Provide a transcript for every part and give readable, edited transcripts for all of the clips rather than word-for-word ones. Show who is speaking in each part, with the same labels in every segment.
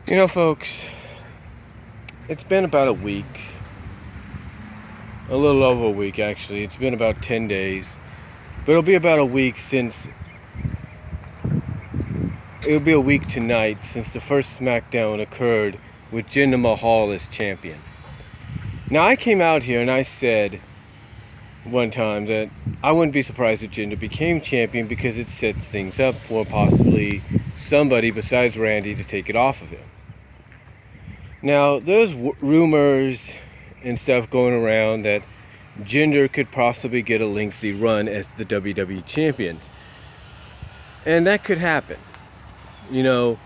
Speaker 1: You know, folks, it's been about a week, a little over a week actually. It's been about 10 days, but it'll be a week tonight since the first SmackDown occurred with Jinder Mahal as champion. Now, I came out here and I said one time that I wouldn't be surprised if Jinder became champion because it sets things up for possibly somebody besides Randy to take it off of him. Now, there's rumors and stuff going around that Jinder could possibly get a lengthy run as the WWE Champion. And that could happen. You know,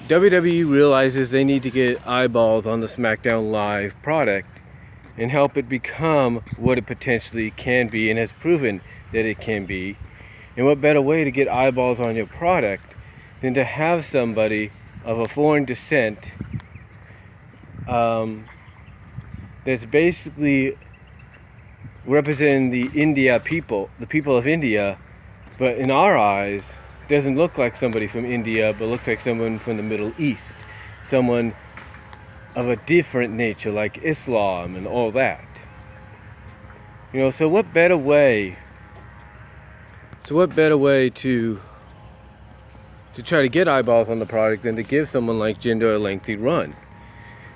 Speaker 1: WWE realizes they need to get eyeballs on the SmackDown Live product and help it become what it potentially can be and has proven that it can be. And what better way to get eyeballs on your product than to have somebody of a foreign descent that's basically representing the people of India, but in our eyes doesn't look like somebody from India, but looks like someone from the Middle East, someone of a different nature like Islam and all that. You know, so what better way to try to get eyeballs on the product than to give someone like Jinder a lengthy run?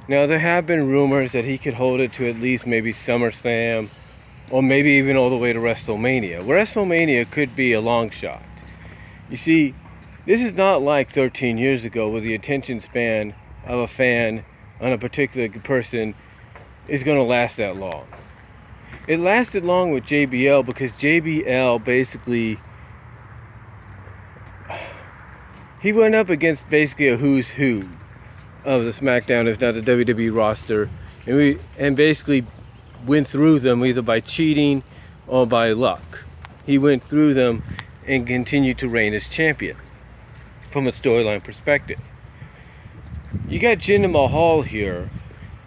Speaker 1: Now, there have been rumors that he could hold it to at least maybe SummerSlam, or maybe even all the way to WrestleMania. WrestleMania could be a long shot. You see, this is not like 13 years ago where the attention span of a fan on a particular person is going to last that long. It lasted long with JBL because JBL basically, he went up against basically a who's who of the SmackDown, if not the WWE roster, and basically went through them either by cheating or by luck. He went through them and continued to reign as champion from a storyline perspective. You got Jinder Mahal here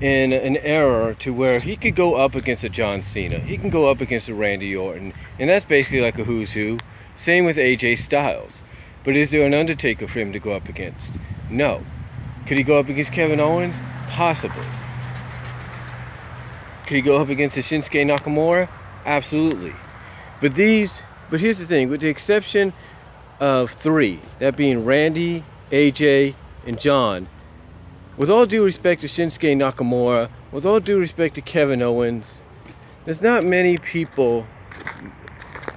Speaker 1: in an era to where he could go up against a John Cena, he can go up against a Randy Orton, and that's basically like a who's who. Same with AJ Styles. But is there an Undertaker for him to go up against? No. Could he go up against Kevin Owens? Possibly. Could he go up against a Shinsuke Nakamura? Absolutely. But here's the thing, with the exception of three, that being Randy, AJ, and John, with all due respect to Shinsuke Nakamura, with all due respect to Kevin Owens, there's not many people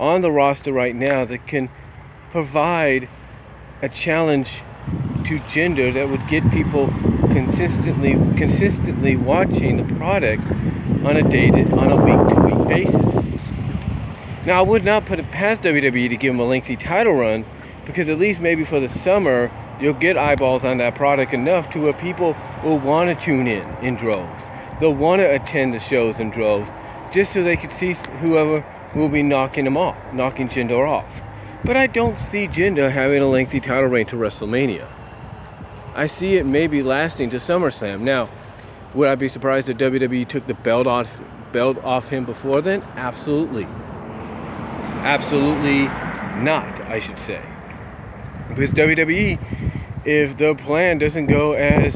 Speaker 1: on the roster right now that can provide a challenge to Jinder that would get people consistently watching the product on a week-to-week basis. Now, I would not put it past WWE to give him a lengthy title run, because at least maybe for the summer you'll get eyeballs on that product enough to where people will want to tune in droves. They'll want to attend the shows in droves just so they can see whoever will be knocking Jinder off. But I don't see Jinder having a lengthy title reign to WrestleMania. I see it maybe lasting to SummerSlam. Now, would I be surprised if WWE took the belt off him before then? Absolutely. Absolutely not, I should say. Because WWE, if their plan doesn't go as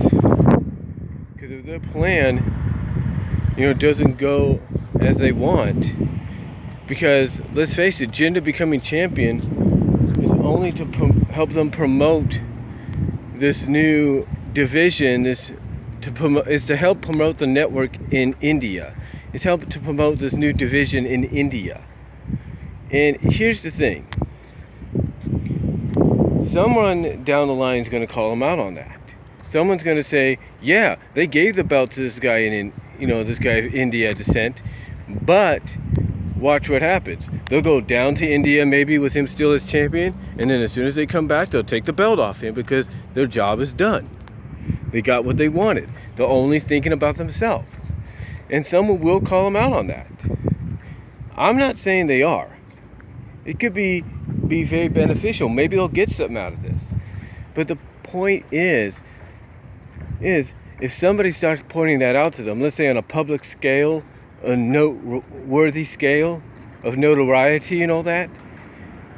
Speaker 1: they want, because let's face it, Jinder becoming champion is only to help them promote this new division, is to help promote the network in India. It's help to promote this new division in India. And here's the thing. Someone down the line is going to call him out on that. Someone's going to say, yeah, they gave the belt to this guy this guy of India descent, but watch what happens. They'll go down to India maybe with him still as champion, and then as soon as they come back, they'll take the belt off him because their job is done. They got what they wanted. They're only thinking about themselves. And someone will call them out on that. I'm not saying they are. It could be very beneficial. Maybe they'll get something out of this. But the point is if somebody starts pointing that out to them, let's say on a public scale, a noteworthy scale of notoriety and all that,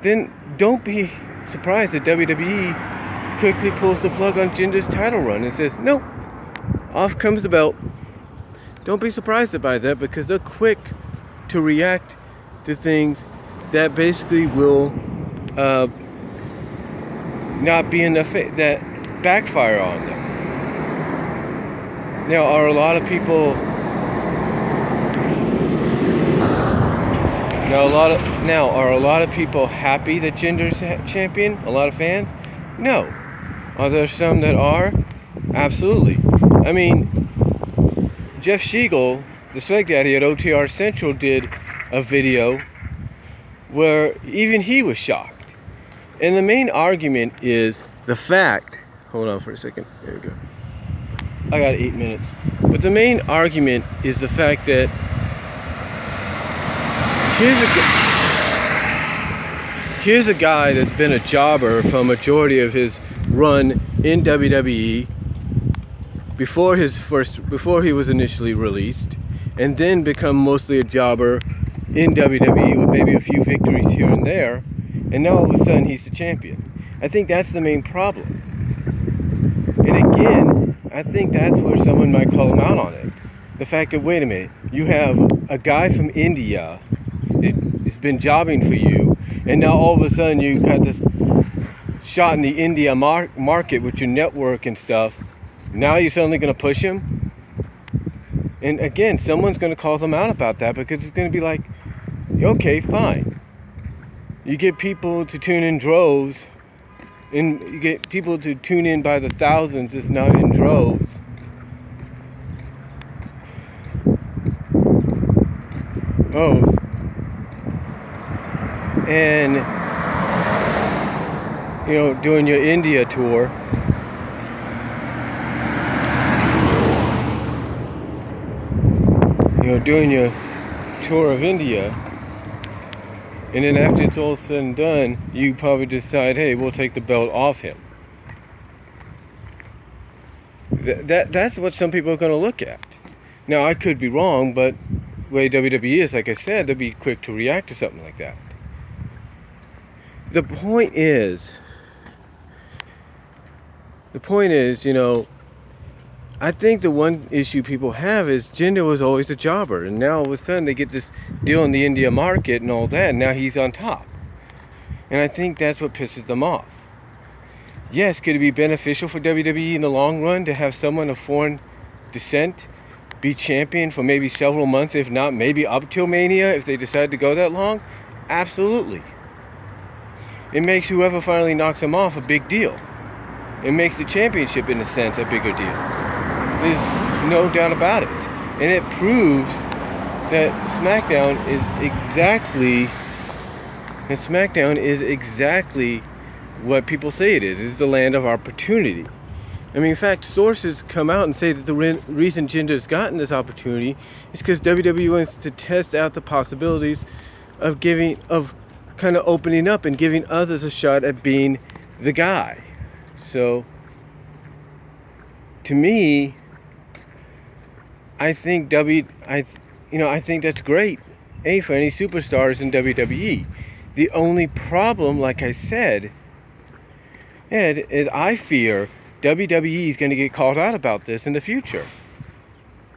Speaker 1: then don't be surprised that WWE quickly pulls the plug on Jinder's title run and says, nope, off comes the belt. Don't be surprised by that, because they're quick to react to things that basically will not be enough, that backfire on them. Now, are a lot of people happy that Jinder's champion? A lot of fans? No. Are there some that are? Absolutely. I mean, Jeff Siegel, the Swag Daddy at OTR Central, did a video where even he was shocked. And the main argument is the fact, hold on for a second, there we go. I got 8 minutes. But the main argument is the fact that here's a guy that's been a jobber for a majority of his run in WWE before he was initially released, and then become mostly a jobber in WWE with maybe a few victories here and there, and now all of a sudden he's the champion. I think that's the main problem. And again, I think that's where someone might call him out on it. The fact that, wait a minute, you have a guy from India who's been jobbing for you, and now all of a sudden you got this shot in the India market with your network and stuff. Now you're suddenly going to push him? And again, someone's going to call them out about that, because it's going to be like, okay, fine. You get people to tune in droves, and you get people to tune in by the thousands, if not in droves. Oh. And, you know, doing your India tour. Doing your tour of India, and then after it's all said and done, you probably decide, hey, we'll take the belt off him. That's what some people are going to look at. Now, I could be wrong, but the way WWE is, like I said, they'll be quick to react to something like that. The point is, you know, I think the one issue people have is Jinder was always a jobber, and now all of a sudden they get this deal in the India market and all that, and now he's on top. And I think that's what pisses them off. Yes, could it be beneficial for WWE in the long run to have someone of foreign descent be champion for maybe several months, if not maybe up till Mania, if they decide to go that long? Absolutely. It makes whoever finally knocks him off a big deal. It makes the championship, in a sense, a bigger deal. There's no doubt about it. And it proves that SmackDown is exactly what people say it is. It's the land of opportunity. I mean, in fact, sources come out and say that the reason Jinder's gotten this opportunity is because WWE wants to test out the possibilities of kind of opening up and giving others a shot at being the guy. So, to me, I think I think that's great, for any superstars in WWE. The only problem, like I said, Ed, is I fear WWE is going to get called out about this in the future.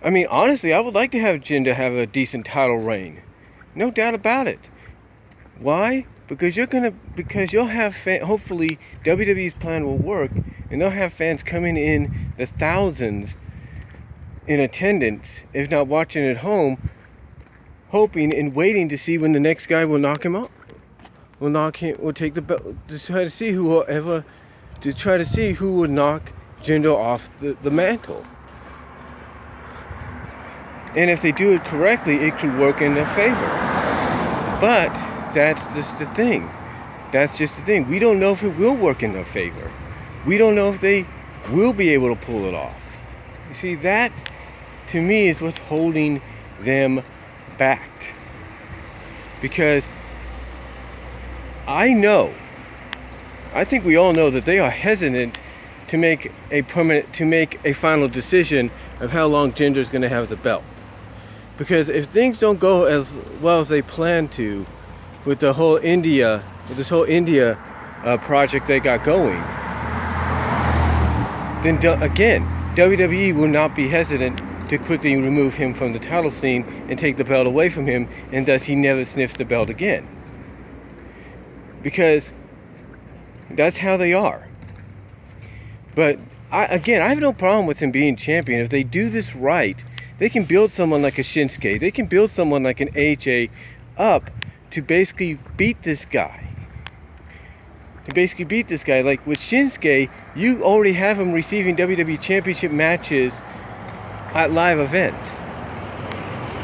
Speaker 1: I mean, honestly, I would like to have Jinder have a decent title reign, no doubt about it. Why? Because you'll have hopefully WWE's plan will work, and they'll have fans coming in the thousands in attendance, if not watching at home, hoping and waiting to see when the next guy will knock him out. Will take the belt, to try to see who will knock Jinder off the mantle. And if they do it correctly, it could work in their favor. But that's just the thing. We don't know if it will work in their favor. We don't know if they will be able to pull it off. You see, that to me is what's holding them back. Because I think we all know that they are hesitant to make a final decision of how long Jinder's going to have the belt. Because if things don't go as well as they plan to with this whole India project they got going, then again, WWE will not be hesitant to quickly remove him from the title scene and take the belt away from him, and thus he never sniffs the belt again. Because that's how they are. But I have no problem with him being champion. If they do this right, they can build someone like a Shinsuke. They can build someone like an AJ up to basically beat this guy. Like with Shinsuke, you already have him receiving WWE Championship matches at live events.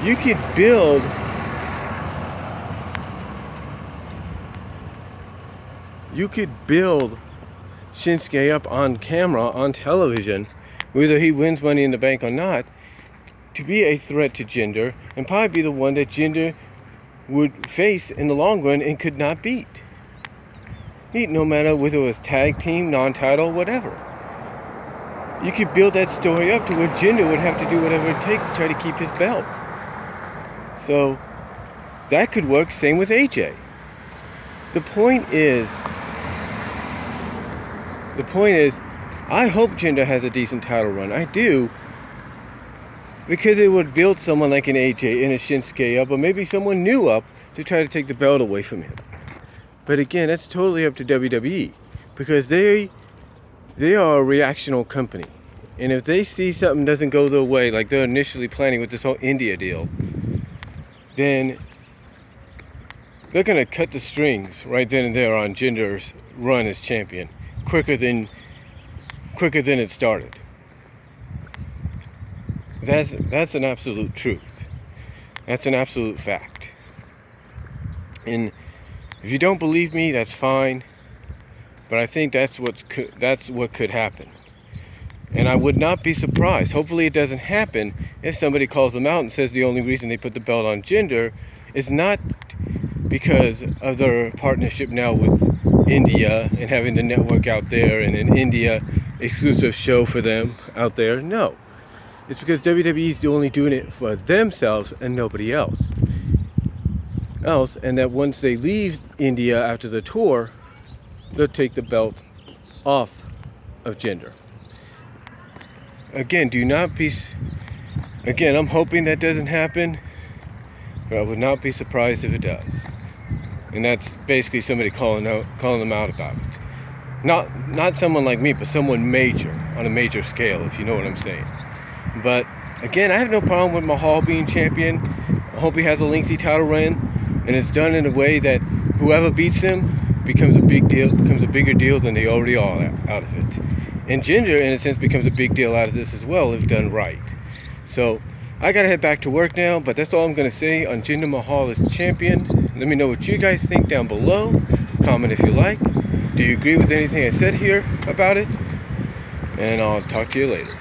Speaker 1: You could build Shinsuke up on camera, on television, whether he wins Money in the Bank or not, to be a threat to Jinder, and probably be the one that Jinder would face in the long run and could not beat. No matter whether it was tag team, non-title, whatever. You could build that story up to where Jinder would have to do whatever it takes to try to keep his belt. So that could work. Same with AJ. The point is, I hope Jinder has a decent title run. I do. Because it would build someone like an AJ and a Shinsuke up, or maybe someone new up, to try to take the belt away from him. But again, that's totally up to WWE. Because they are a reactional company. And if they see something doesn't go their way, like they're initially planning with this whole India deal, then they're going to cut the strings right then and there on Jinder's run as champion quicker than it started. That's an absolute truth. That's an absolute fact. And if you don't believe me, that's fine. But I think that's what could happen. And I would not be surprised. Hopefully it doesn't happen if somebody calls them out and says the only reason they put the belt on Jinder is not because of their partnership now with India and having the network out there and an India exclusive show for them out there. No. It's because WWE is only doing it for themselves and nobody else. And that once they leave India after the tour, they'll take the belt off of Jinder. Again, I'm hoping that doesn't happen, but I would not be surprised if it does. And that's basically somebody calling them out about it. Not someone like me, but someone major, on a major scale, if you know what I'm saying. But again, I have no problem with Mahal being champion. I hope he has a lengthy title run, and it's done in a way that whoever beats him becomes a bigger deal than they already are out of it. And Jinder, in a sense, becomes a big deal out of this as well if done right. So I gotta head back to work now, but that's all I'm gonna say on Jinder Mahal as champion. Let me know what you guys think down below. Comment if you like. Do you agree with anything I said here about it? And I'll talk to you later.